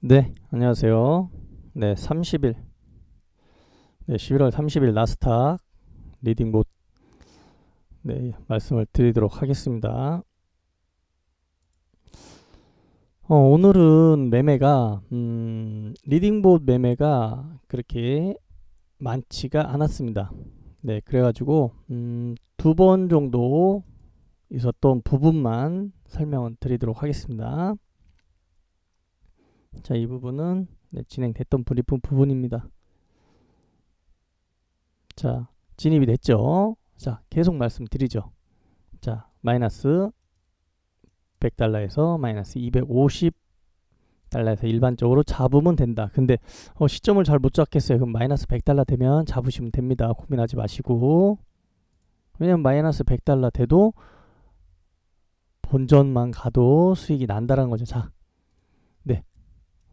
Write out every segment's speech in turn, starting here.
네, 안녕하세요. 네, 30일, 네, 11월 30일 나스닥 리딩봇 네, 말씀을 드리도록 하겠습니다. 오늘은 매매가 리딩봇 매매가 그렇게 많지가 않았습니다. 네, 그래가지고 두 번 정도 있었던 부분만 설명을 드리도록 하겠습니다. 자, 이 부분은 네, 진행됐던 브리핑 부분입니다. 자, 진입이 됐죠? 자, 계속 말씀드리죠. 자, 마이너스 100달러에서 마이너스 250달러에서 일반적으로 잡으면 된다. 근데 시점을 잘 못 잡겠어요. 그럼 마이너스 100달러 되면 잡으시면 됩니다. 고민하지 마시고. 왜냐면 마이너스 100달러 돼도 본전만 가도 수익이 난다는 거죠. 자, 네,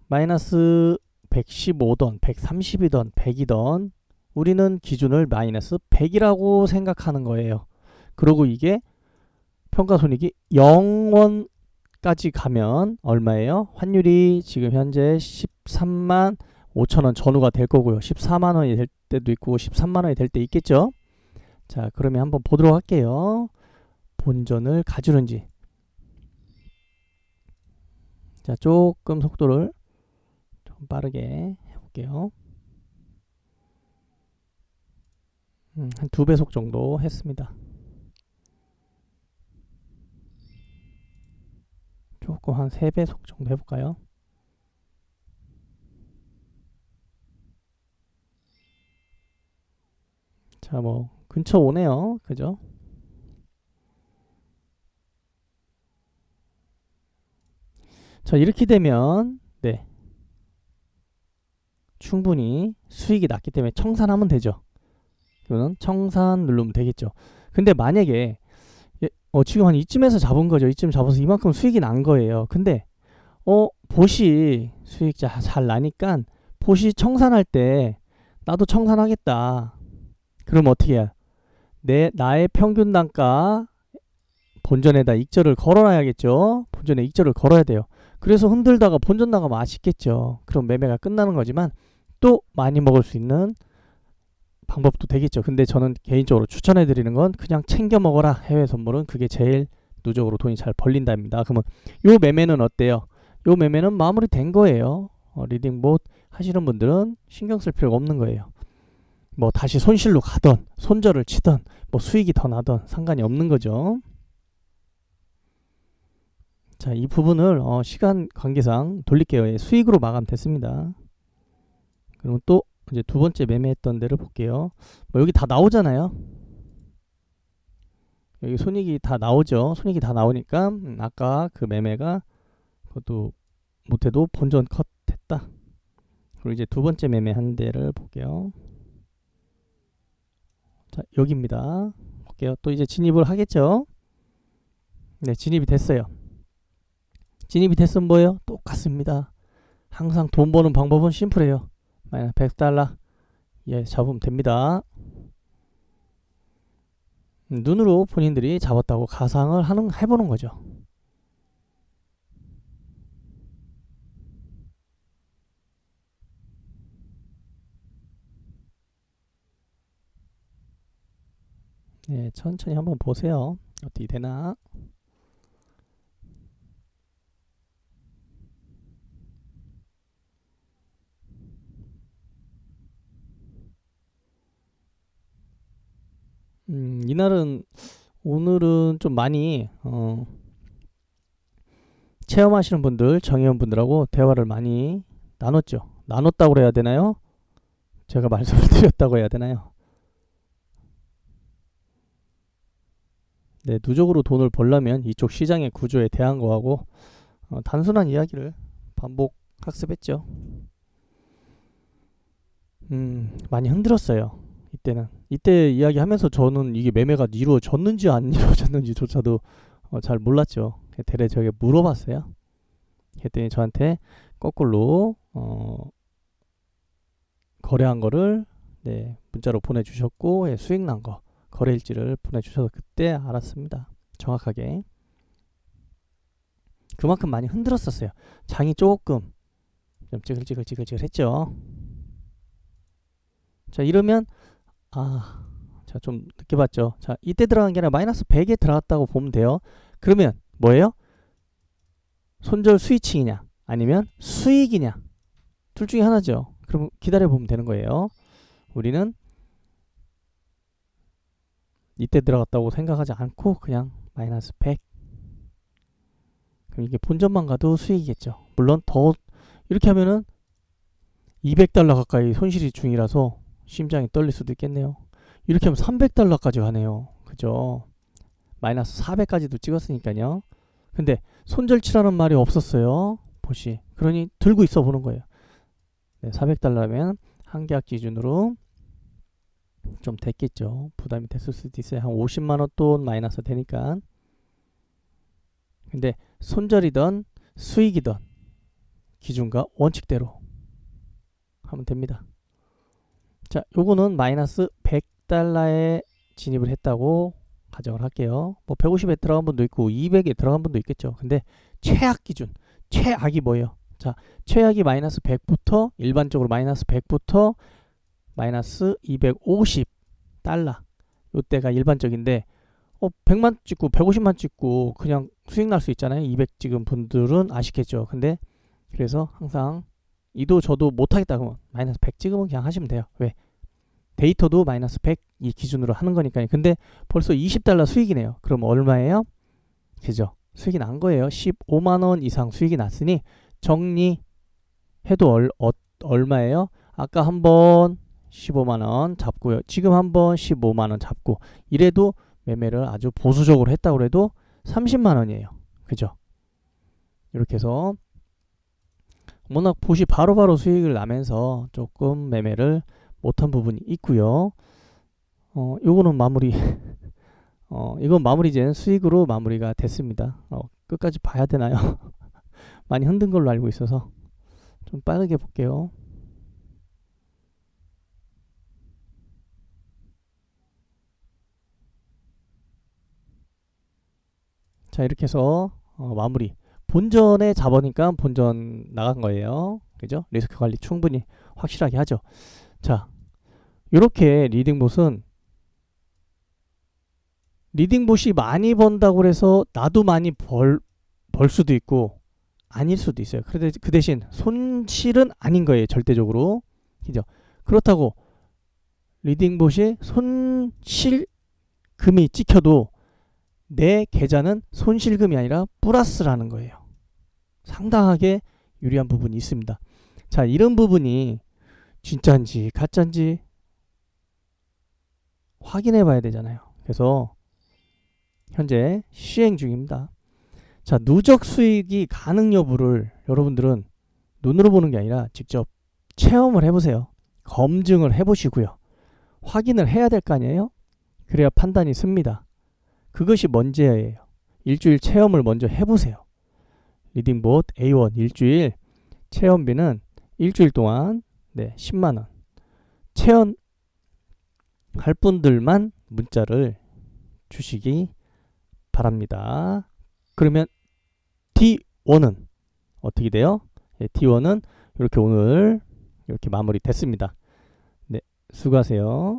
마이너스 115던, 130이던, 100이던 우리는 기준을 마이너스 100이라고 생각하는 거예요. 그리고 이게 평가손익이 0원까지 가면 얼마예요? 환율이 지금 현재 13만 5천원 전후가 될 거고요. 14만원이 될 때도 있고 13만원이 될 때 있겠죠. 자, 그러면 한번 보도록 할게요. 본전을 가주는지. 자, 조금 속도를 좀 빠르게 해볼게요. 한 2배속 정도 했습니다. 조금 한 3배속 정도 해볼까요? 자, 뭐 근처 오네요. 그죠? 자, 이렇게 되면 네, 충분히 수익이 났기 때문에 청산하면 되죠. 이거는 청산 누르면 되겠죠. 근데 만약에 지금 한 이쯤에서 잡은 거죠. 이쯤 잡아서 이만큼 수익이 난 거예요. 근데 보시 수익 잘 나니까 보시 청산할 때 나도 청산하겠다. 그럼 어떻게 해요? 나의 평균 단가 본전에다 익절을 걸어놔야겠죠. 본전에 익절을 걸어야 돼요. 그래서 흔들다가 본전 나가면 아쉽겠죠. 그럼 매매가 끝나는 거지만 또 많이 먹을 수 있는 방법도 되겠죠. 근데 저는 개인적으로 추천해 드리는 건 그냥 챙겨 먹어라. 해외 선물은 그게 제일 누적으로 돈이 잘 벌린답니다. 그러면 요 매매는 어때요? 요 매매는 마무리된 거예요. 리딩봇 하시는 분들은 신경 쓸 필요가 없는 거예요. 뭐 다시 손실로 가던 손절을 치던 뭐 수익이 더 나던 상관이 없는 거죠. 자, 이 부분을 시간 관계상 돌릴게요. 예, 수익으로 마감됐습니다. 그럼 또 이제 두 번째 매매했던 데를 볼게요. 뭐 여기 다 나오잖아요. 여기 손익이 다 나오죠. 손익이 다 나오니까 아까 그 매매가 그것도 못해도 본전 컷 했다. 그리고 이제 두 번째 매매 한 데를 볼게요. 자, 여기입니다. 볼게요. 또 이제 진입을 하겠죠. 네, 진입이 됐어요. 진입이 됐으면 뭐예요? 똑같습니다. 항상 돈 버는 방법은 심플해요. 마이너스 100달러 예, 잡으면 됩니다. 눈으로 본인들이 잡았다고 가상을 해보는 거죠. 네, 천천히 한번 보세요. 어떻게 되나? 이날은 오늘은 좀 많이 체험하시는 분들, 정회원분들하고 대화를 많이 나눴죠. 나눴다고 해야 되나요? 제가 말씀을 드렸다고 해야 되나요? 네, 누적으로 돈을 벌려면 이쪽 시장의 구조에 대한 거하고 단순한 이야기를 반복 학습했죠. 많이 흔들었어요. 이때 이야기하면서 저는 이게 매매가 이루어졌는지 안 이루어졌는지조차도 잘 몰랐죠. 대래 저에게 물어봤어요. 그랬더니 저한테 거꾸로 거래한 거를 네, 문자로 보내주셨고 예, 수익 난 거 거래일지를 보내주셔서 그때 알았습니다. 정확하게. 그만큼 많이 흔들었었어요. 장이 조금 좀 찌글찌글 했죠. 자, 이러면 자, 좀 늦게 봤죠. 자, 이때 들어간 게 아니라 마이너스 100에 들어갔다고 보면 돼요. 그러면 뭐예요? 손절 스위칭이냐 아니면 수익이냐, 둘 중에 하나죠. 그럼 기다려 보면 되는 거예요. 우리는 이때 들어갔다고 생각하지 않고 그냥 마이너스 100. 그럼 이게 본전만 가도 수익이겠죠. 물론 더 이렇게 하면은 200달러 가까이 손실이 중이라서 심장이 떨릴 수도 있겠네요. 이렇게 하면 300달러까지 가네요. 그죠? 마이너스 400까지도 찍었으니까요. 근데 손절치라는 말이 없었어요. 보시. 그러니 들고 있어 보는 거예요. 네, 400달러면 한 계약 기준으로 좀 됐겠죠. 부담이 됐을 수도 있어요. 한 50만원 돈 마이너스 되니까. 근데 손절이든 수익이든 기준과 원칙대로 하면 됩니다. 자, 요거는 마이너스 100달러에 진입을 했다고 가정을 할게요. 뭐 150에 들어간 분도 있고 200에 들어간 분도 있겠죠. 근데 최악 기준, 최악이 뭐예요? 자, 최악이 마이너스 100부터 일반적으로 마이너스 100부터 마이너스 250달러, 요때가 일반적인데 100만 찍고 150만 찍고 그냥 수익 날 수 있잖아요. 200 찍은 분들은 아시겠죠. 근데 그래서 항상 이도 저도 못하겠다 그러면 마이너스 100 찍으면 그냥 하시면 돼요. 왜? 데이터도 마이너스 100 이 기준으로 하는 거니까요. 근데 벌써 20달러 수익이네요. 그럼 얼마예요? 그죠? 수익이 난 거예요. 15만원 이상 수익이 났으니 정리해도 얼마예요? 아까 한번 15만원 잡고요. 지금 한번 15만원 잡고 이래도 매매를 아주 보수적으로 했다고 해도 30만원이에요. 그죠? 이렇게 해서 워낙 보시 바로바로 수익을 나면서 조금 매매를 못한 부분이 있고요. 요거는 마무리 이건 마무리 된 수익으로 마무리가 됐습니다. 끝까지 봐야 되나요? 많이 흔든 걸로 알고 있어서 좀 빠르게 볼게요. 자, 이렇게 해서 마무리. 본전에 잡으니까 본전 나간 거예요. 그죠? 리스크 관리 충분히 확실하게 하죠. 자, 이렇게 리딩봇은 리딩봇이 많이 번다고 해서 나도 많이 벌 수도 있고 아닐 수도 있어요. 그 대신 손실은 아닌 거예요. 절대적으로. 그죠? 그렇다고 리딩봇이 손실금이 찍혀도 내 계좌는 손실금이 아니라 플러스라는 거예요. 상당하게 유리한 부분이 있습니다. 자, 이런 부분이 진짜인지 가짜인지 확인해 봐야 되잖아요. 그래서 현재 시행 중입니다. 자, 누적 수익이 가능 여부를 여러분들은 눈으로 보는 게 아니라 직접 체험을 해보세요. 검증을 해보시고요. 확인을 해야 될 거 아니에요? 그래야 판단이 씁니다. 그것이 먼저예요. 일주일 체험을 먼저 해보세요. 리딩봇 A1 일주일 체험비는 일주일 동안 10만원. 체험할 분들만 문자를 주시기 바랍니다. 그러면 D1은 어떻게 돼요? D1은 이렇게 오늘 이렇게 마무리 됐습니다. 네, 수고하세요.